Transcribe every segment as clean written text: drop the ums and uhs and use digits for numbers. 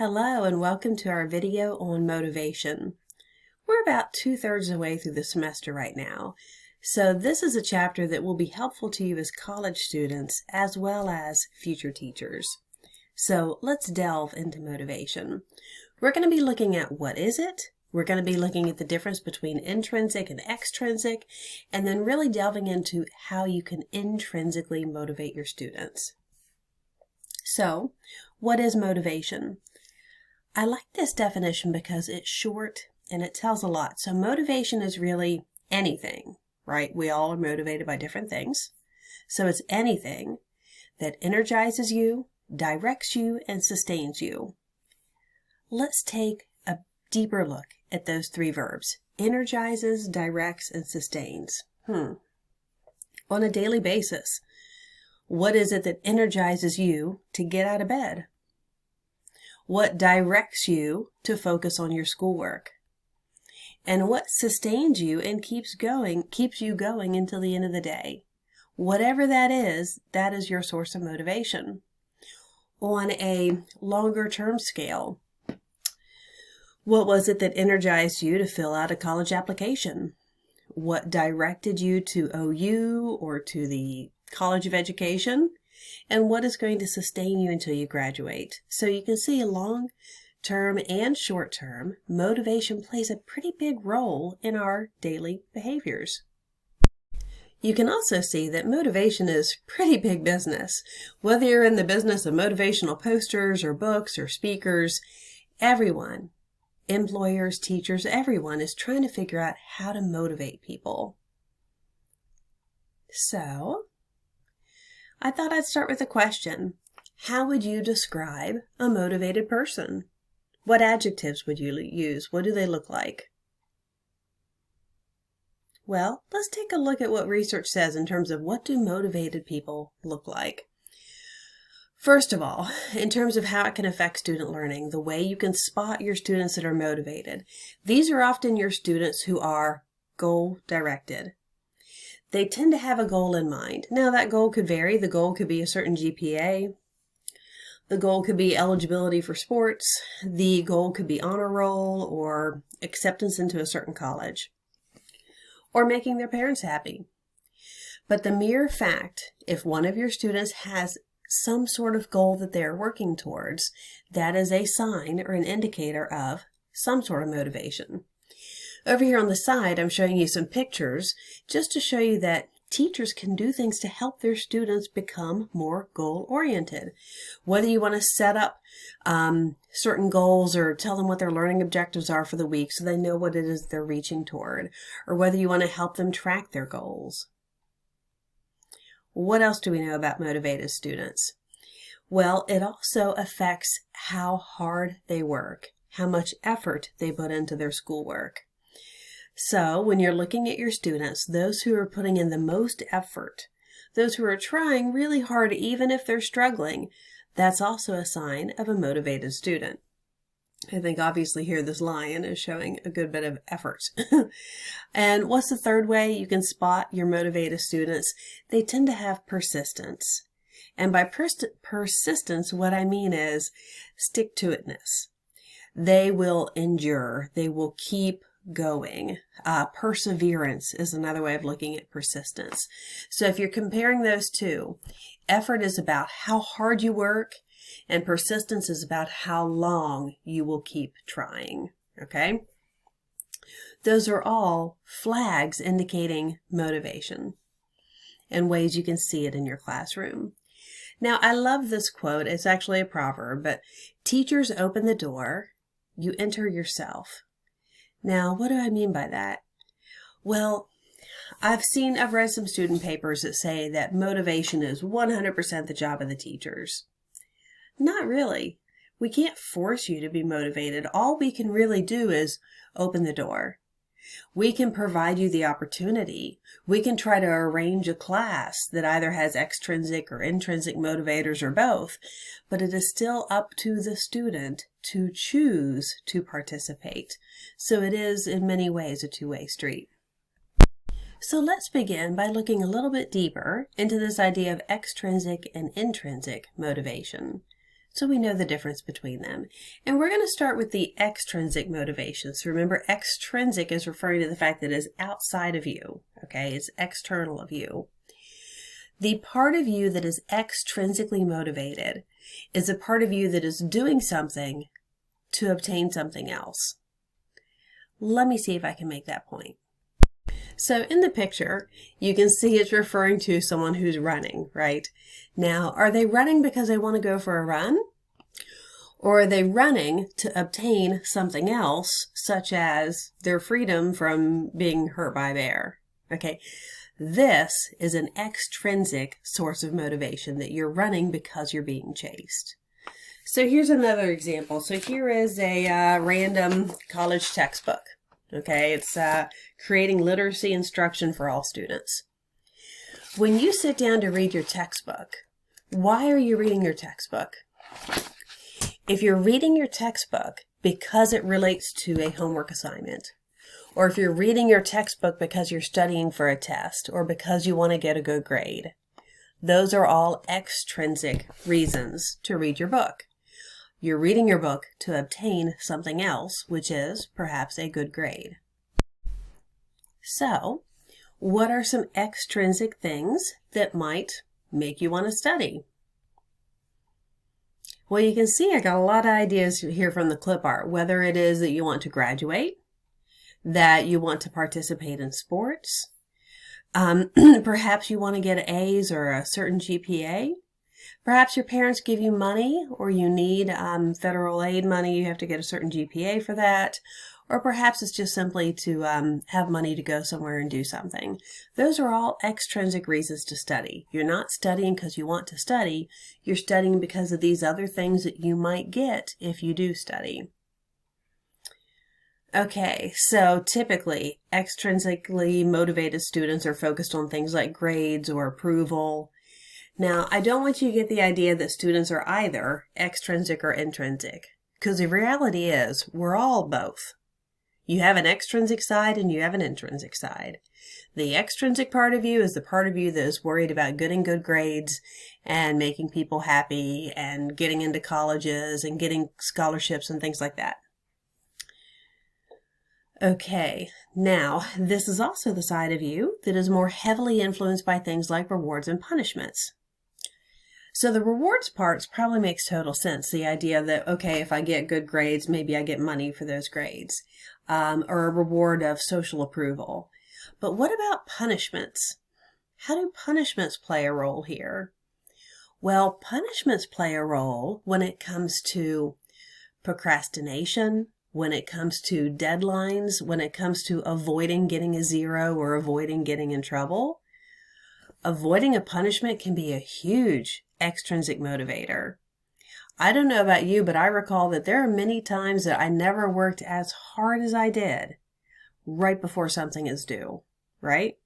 Hello and welcome to our video on motivation. We're about 2/3 of the way through the semester right now, so this is a chapter that will be helpful to you as college students as well as future teachers. So let's delve into motivation. We're going to be looking at what is it, we're going to be looking at the difference between intrinsic and extrinsic, and then really delving into how you can intrinsically motivate your students. So, what is motivation? I like this definition because it's short and it tells a lot. So motivation is really anything, right? We all are motivated by different things. So it's anything that energizes you, directs you, and sustains you. Let's take a deeper look at those three verbs: energizes, directs, and sustains. On a daily basis, what is it that energizes you to get out of bed? What directs you to focus on your schoolwork? And what sustains you and keeps you going until the end of the day? Whatever that is your source of motivation. On a longer term scale, what was it that energized you to fill out a college application? What directed you to OU or to the College of Education? And what is going to sustain you until you graduate? So you can see long-term and short-term, motivation plays a pretty big role in our daily behaviors. You can also see that motivation is pretty big business. Whether you're in the business of motivational posters or books or speakers, everyone, employers, teachers, everyone is trying to figure out how to motivate people. So, I thought I'd start with a question. How would you describe a motivated person? What adjectives would you use? What do they look like? Well, let's take a look at what research says in terms of what do motivated people look like. First of all, in terms of how it can affect student learning, the way you can spot your students that are motivated. These are often your students who are goal-directed. They tend to have a goal in mind. Now that goal could vary. The goal could be a certain GPA. The goal could be eligibility for sports. The goal could be honor roll or acceptance into a certain college. Or making their parents happy. But the mere fact, if one of your students has some sort of goal that they're working towards, that is a sign or an indicator of some sort of motivation. Over here on the side, I'm showing you some pictures just to show you that teachers can do things to help their students become more goal-oriented. Whether you want to set up certain goals or tell them what their learning objectives are for the week so they know what it is they're reaching toward, or whether you want to help them track their goals. What else do we know about motivated students? Well, it also affects how hard they work, how much effort they put into their schoolwork. So when you're looking at your students, those who are putting in the most effort, those who are trying really hard even if they're struggling, that's also a sign of a motivated student. I think obviously here this lion is showing a good bit of effort. And what's the third way you can spot your motivated students? They tend to have persistence. And by persistence, what I mean is stick-to-itness. They will endure. They will keep going. Perseverance is another way of looking at persistence. So if you're comparing those two, effort is about how hard you work, and persistence is about how long you will keep trying. Okay? Those are all flags indicating motivation and ways you can see it in your classroom. Now, I love this quote. It's actually a proverb, but teachers open the door, you enter yourself. Now, what do I mean by that? Well, I've read some student papers that say that motivation is 100% the job of the teachers. Not really. We can't force you to be motivated. All we can really do is open the door. We can provide you the opportunity. We can try to arrange a class that either has extrinsic or intrinsic motivators or both, but it is still up to the student to choose to participate. So it is in many ways a two-way street. So let's begin by looking a little bit deeper into this idea of extrinsic and intrinsic motivation. so we know the difference between them. And we're going to start with the extrinsic motivation. So remember, extrinsic is referring to the fact that it is outside of you, okay? It's external of you. The part of you that is extrinsically motivated is a part of you that is doing something to obtain something else. Let me see if I can make that point. So in the picture, you can see it's referring to someone who's running, right? Now, are they running because they want to go for a run? Or are they running to obtain something else, such as their freedom from being hurt by a bear? Okay, this is an extrinsic source of motivation, that you're running because you're being chased. So here's another example. So here is a random college textbook. Okay, it's creating literacy instruction for all students. When you sit down to read your textbook, why are you reading your textbook? If you're reading your textbook because it relates to a homework assignment, or if you're reading your textbook because you're studying for a test, or because you want to get a good grade, those are all extrinsic reasons to read your book. You're reading your book to obtain something else, which is perhaps a good grade. So, what are some extrinsic things that might make you want to study? Well, you can see I got a lot of ideas here from the clip art, whether it is that you want to graduate, that you want to participate in sports, perhaps you want to get A's or a certain GPA. Perhaps your parents give you money, or you need federal aid money. You have to get a certain GPA for that. Or perhaps it's just simply to have money to go somewhere and do something. Those are all extrinsic reasons to study. You're not studying because you want to study. You're studying because of these other things that you might get if you do study. Okay, so typically, extrinsically motivated students are focused on things like grades or approval. Now, I don't want you to get the idea that students are either extrinsic or intrinsic, because the reality is we're all both. You have an extrinsic side and you have an intrinsic side. The extrinsic part of you is the part of you that is worried about getting good grades and making people happy and getting into colleges and getting scholarships and things like that. Okay, now this is also the side of you that is more heavily influenced by things like rewards and punishments. So the rewards parts probably makes total sense. The idea that, okay, if I get good grades, maybe I get money for those grades, or a reward of social approval. But what about punishments? How do punishments play a role here? Well, punishments play a role when it comes to procrastination, when it comes to deadlines, when it comes to avoiding getting a 0 or avoiding getting in trouble. Avoiding a punishment can be a huge extrinsic motivator. I don't know about you, but I recall that there are many times that I never worked as hard as I did right before something is due, right?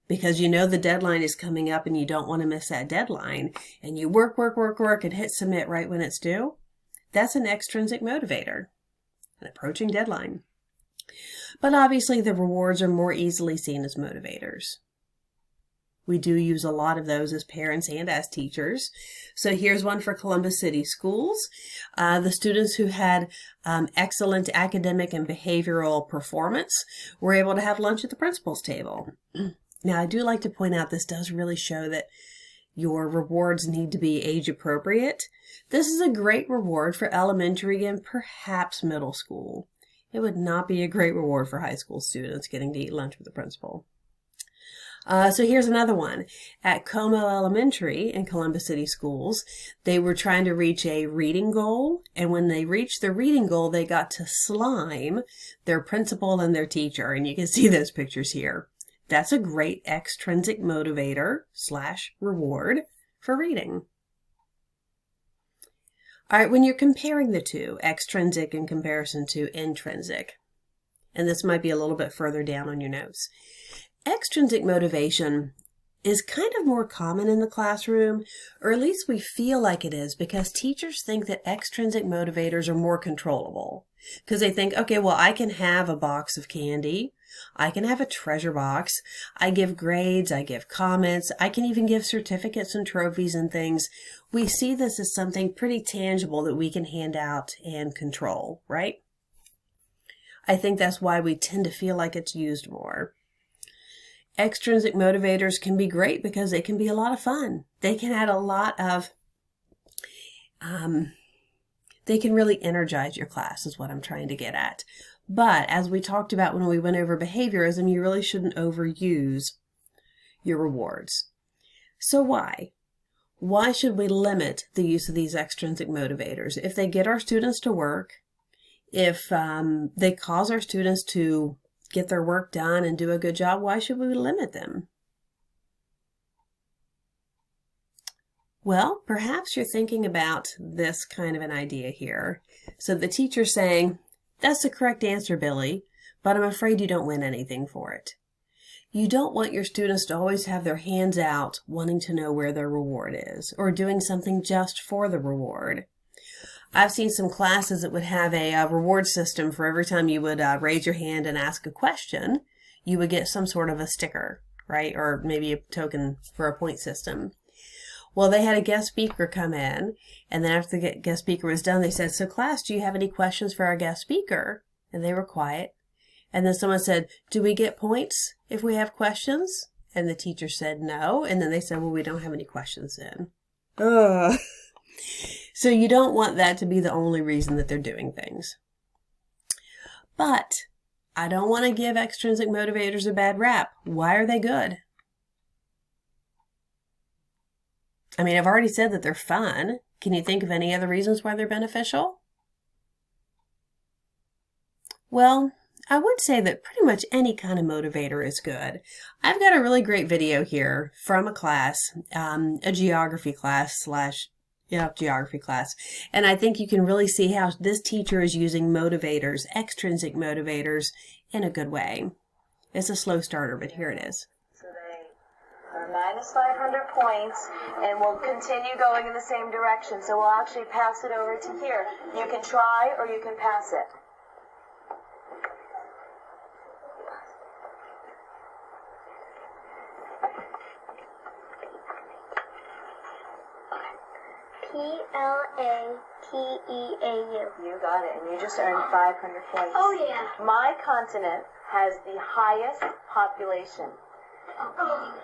Because you know the deadline is coming up and you don't want to miss that deadline, and you work and hit submit right when it's due. That's an extrinsic motivator, an approaching deadline. But obviously the rewards are more easily seen as motivators. We do use a lot of those as parents and as teachers. So here's one for Columbus City Schools. The students who had excellent academic and behavioral performance were able to have lunch at the principal's table. Now, I do like to point out this does really show that your rewards need to be age appropriate. This is a great reward for elementary and perhaps middle school. It would not be a great reward for high school students getting to eat lunch with the principal. So here's another one. At Como Elementary in Columbus City Schools, they were trying to reach a reading goal, and when they reached the reading goal, they got to slime their principal and their teacher, and you can see those pictures here. That's a great extrinsic motivator / reward for reading. All right, when you're comparing the two, extrinsic in comparison to intrinsic, and this might be a little bit further down on your notes, extrinsic motivation is kind of more common in the classroom, or at least we feel like it is, because teachers think that extrinsic motivators are more controllable. Because they think, okay, well, I can have a box of candy. I can have a treasure box. I give grades. I give comments. I can even give certificates and trophies and things. We see this as something pretty tangible that we can hand out and control, right? I think that's why we tend to feel like it's used more. Extrinsic motivators can be great because they can be a lot of fun. They can add a lot of, they can really energize your class is what I'm trying to get at. But as we talked about when we went over behaviorism, you really shouldn't overuse your rewards. So why? Why should we limit the use of these extrinsic motivators? If they get our students to work, if they cause our students to get their work done and do a good job, why should we limit them? Well, perhaps you're thinking about this kind of an idea here. So the teacher's saying, that's the correct answer, Billy, but I'm afraid you don't win anything for it. You don't want your students to always have their hands out wanting to know where their reward is, or doing something just for the reward. I've seen some classes that would have a reward system for every time you would raise your hand and ask a question, you would get some sort of a sticker, right? Or maybe a token for a point system. Well, they had a guest speaker come in, and then after the guest speaker was done, they said, so class, do you have any questions for our guest speaker? And they were quiet. And then someone said, do we get points if we have questions? And the teacher said no. And then they said, well, we don't have any questions then. Ugh. So you don't want that to be the only reason that they're doing things. But I don't want to give extrinsic motivators a bad rap. Why are they good? I mean, I've already said that they're fun. Can you think of any other reasons why they're beneficial? Well, I would say that pretty much any kind of motivator is good. I've got a really great video here from a class, a geography class geography class. And I think you can really see how this teacher is using motivators, extrinsic motivators, in a good way. It's a slow starter, but here it is. So they are minus 500 points, and we'll continue going in the same direction. So we'll actually pass it over to here. You can try or you can pass it. P-L-A-T-E-A-U. You got it, and you just earned 500 points. Oh, yeah. My continent has the highest population. Oh.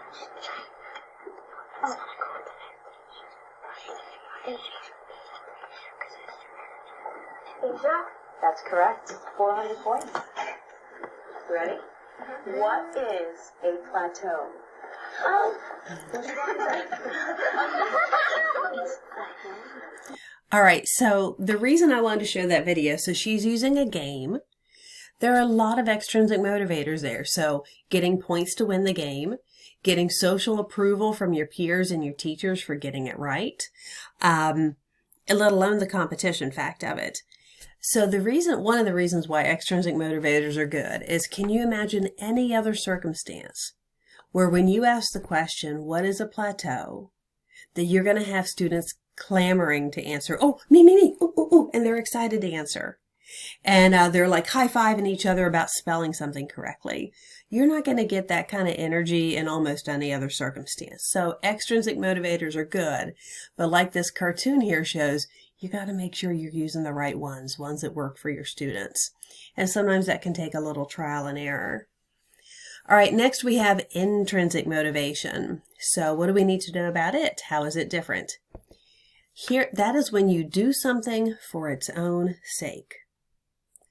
Asia? That's correct. 400 points. Ready? What is a plateau? All right, so the reason I wanted to show that video, so she's using a game. There are a lot of extrinsic motivators there. So getting points to win the game, getting social approval from your peers and your teachers for getting it right, and let alone the competition fact of it. So one of the reasons why extrinsic motivators are good is, can you imagine any other circumstance where when you ask the question, what is a plateau, that you're going to have students clamoring to answer, oh, me, ooh, ooh, ooh, and they're excited to answer. And they're like high-fiving each other about spelling something correctly. You're not going to get that kind of energy in almost any other circumstance. So extrinsic motivators are good, but like this cartoon here shows, you got to make sure you're using the right ones that work for your students. And sometimes that can take a little trial and error. All right, next we have intrinsic motivation. So what do we need to know about it? How is it different? Here, that is when you do something for its own sake.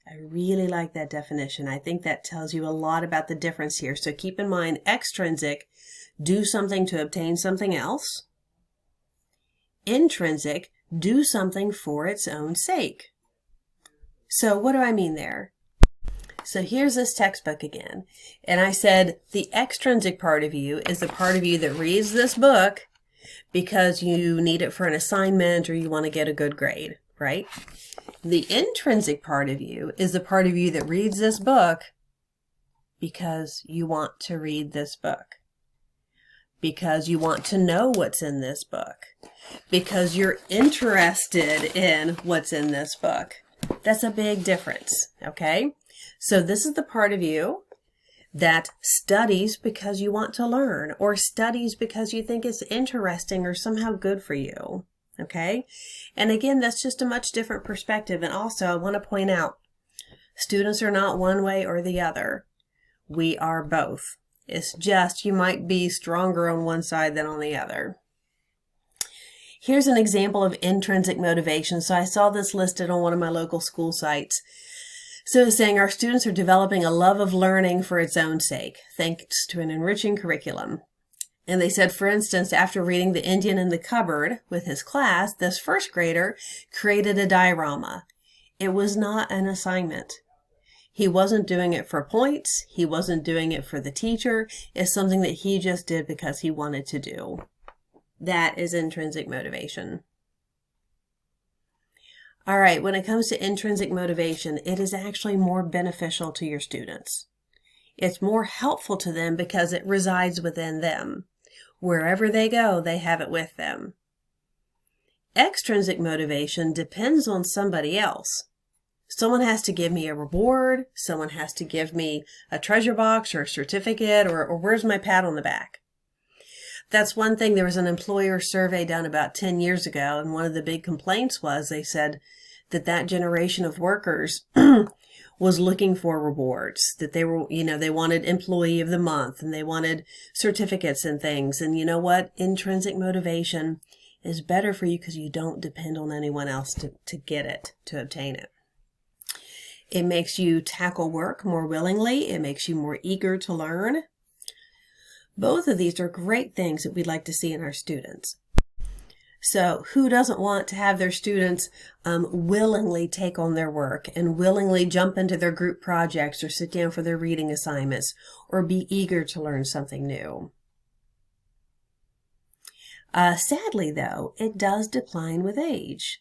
I really like that definition. I think that tells you a lot about the difference here. So keep in mind, extrinsic, do something to obtain something else. Intrinsic, do something for its own sake. So what do I mean there? So here's this textbook again. And I said the extrinsic part of you is the part of you that reads this book because you need it for an assignment or you want to get a good grade, right? The intrinsic part of you is the part of you that reads this book because you want to read this book. because you want to know what's in this book, because you're interested in what's in this book. That's a big difference, okay? So this is the part of you that studies because you want to learn, or studies because you think it's interesting or somehow good for you, okay? And again, that's just a much different perspective. And also, I want to point out, students are not one way or the other. We are both. It's just you might be stronger on one side than on the other. Here's an example of intrinsic motivation. So I saw this listed on one of my local school sites. So it's saying our students are developing a love of learning for its own sake, thanks to an enriching curriculum. And they said, for instance, after reading The Indian in the Cupboard with his class, this first grader created a diorama. It was not an assignment. He wasn't doing it for points. He wasn't doing it for the teacher. It's something that he just did because he wanted to do. That is intrinsic motivation. All right, when it comes to intrinsic motivation, it is actually more beneficial to your students. It's more helpful to them because it resides within them. Wherever they go, they have it with them. Extrinsic motivation depends on somebody else. Someone has to give me a reward, someone has to give me a treasure box or a certificate, or where's my pat on the back? That's one thing. There was an employer survey done about 10 years ago, and one of the big complaints was they said that that generation of workers was looking for rewards, that they were, they wanted employee of the month and they wanted certificates and things. And you know what? Intrinsic motivation is better for you because you don't depend on anyone else to get it, to obtain it. It makes you tackle work more willingly. It makes you more eager to learn. Both of these are great things that we'd like to see in our students. So who doesn't want to have their students willingly take on their work and willingly jump into their group projects or sit down for their reading assignments or be eager to learn something new? Sadly, though, it does decline with age.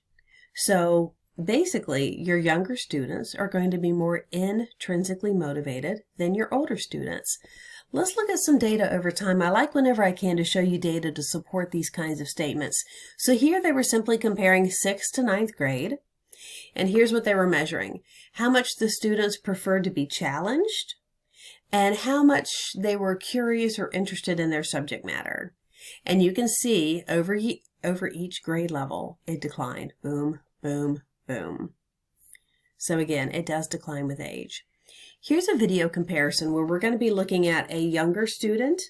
So basically, your younger students are going to be more intrinsically motivated than your older students. Let's look at some data over time. I like whenever I can to show you data to support these kinds of statements. So here they were simply comparing 6th to 9th grade. And here's what they were measuring: how much the students preferred to be challenged and how much they were curious or interested in their subject matter. And you can see over each grade level, it declined. Boom, boom, boom. So again, it does decline with age. Here's a video comparison where we're going to be looking at a younger student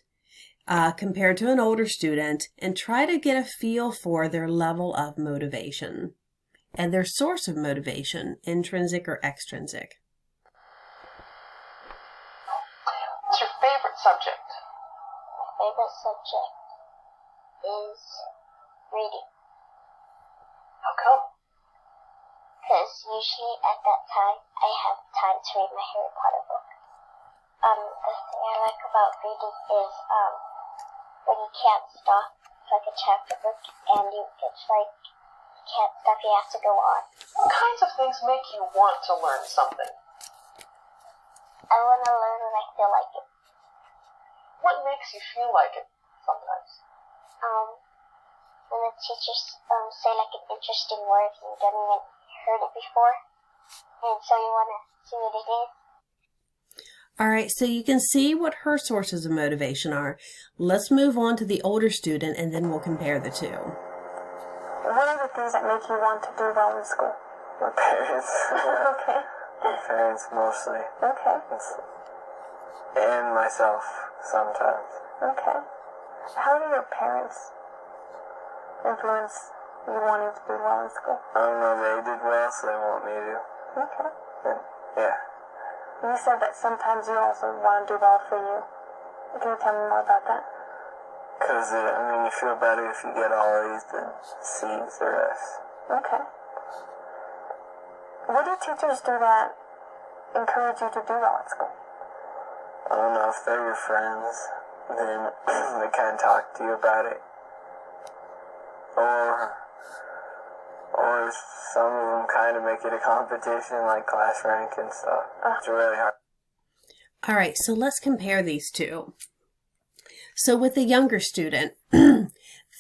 compared to an older student and try to get a feel for their level of motivation and their source of motivation, intrinsic or extrinsic. What's your favorite subject? My favorite subject is reading. How come? Because usually at that time, I have time to read my Harry Potter book. The thing I like about reading is when you can't stop, it's like a chapter book, and it's like you can't stop, you have to go on. What kinds of things make you want to learn something? I want to learn when I feel like it. What makes you feel like it sometimes? When the teachers say like an interesting word and you don't even heard it before, and so you want to see what it is. All right, so you can see what her sources of motivation are. Let's move on to the older student and then we'll compare the two. What are the things that make you want to do well in school? My parents. Okay. My parents mostly. Okay. And myself sometimes. Okay. How do your parents influence you wanting to do well in school? I don't know, they did well, so they want me to. Okay. And, yeah. You said that sometimes you also want to do well for you. Can you tell me more about that? Because, you feel better if you get all A's than C's or F's. Okay. What do teachers do that encourage you to do well at school? I don't know, if they're your friends, then they kind of talk to you about it. Or some of them kind of make it a competition, like class rank and stuff. It's really hard. All right, so let's compare these two. So with the younger student,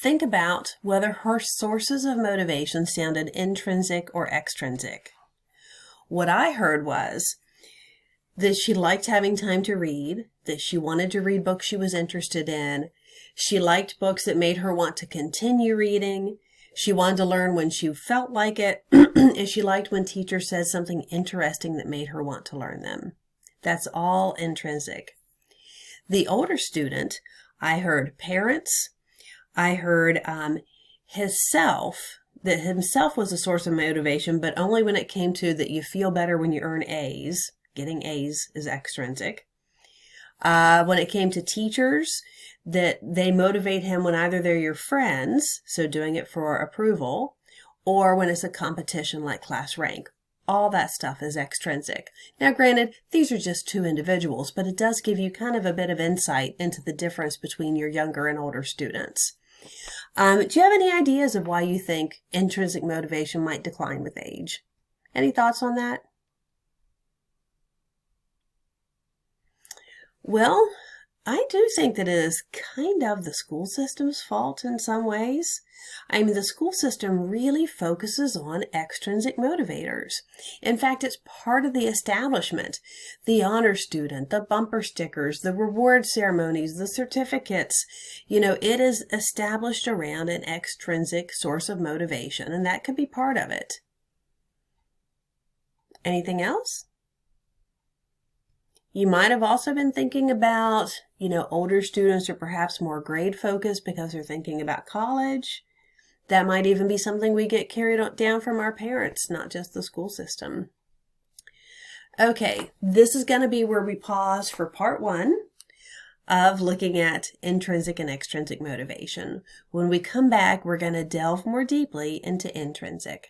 think about whether her sources of motivation sounded intrinsic or extrinsic. What I heard was that she liked having time to read, that she wanted to read books she was interested in. She liked books that made her want to continue reading. She wanted to learn when she felt like it, and she liked when teacher said something interesting that made her want to learn them. That's all intrinsic. The older student, I heard parents, I heard that himself was a source of motivation, but only when it came to that you feel better when you earn A's. Getting A's is extrinsic. When it came to teachers, that they motivate him when either they're your friends, so doing it for approval, or when it's a competition like class rank. All that stuff is extrinsic. Now, granted, these are just two individuals, but it does give you kind of a bit of insight into the difference between your younger and older students. Do you have any ideas of why you think intrinsic motivation might decline with age? Any thoughts on that? Well, I do think that it is kind of the school system's fault in some ways. I mean, the school system really focuses on extrinsic motivators. In fact, it's part of the establishment. The honor student, the bumper stickers, the reward ceremonies, the certificates, it is established around an extrinsic source of motivation, and that could be part of it. Anything else? You might have also been thinking about, older students are perhaps more grade focused because they're thinking about college. That might even be something we get carried down from our parents, not just the school system. Okay, this is going to be where we pause for part 1 of looking at intrinsic and extrinsic motivation. When we come back, we're going to delve more deeply into intrinsic.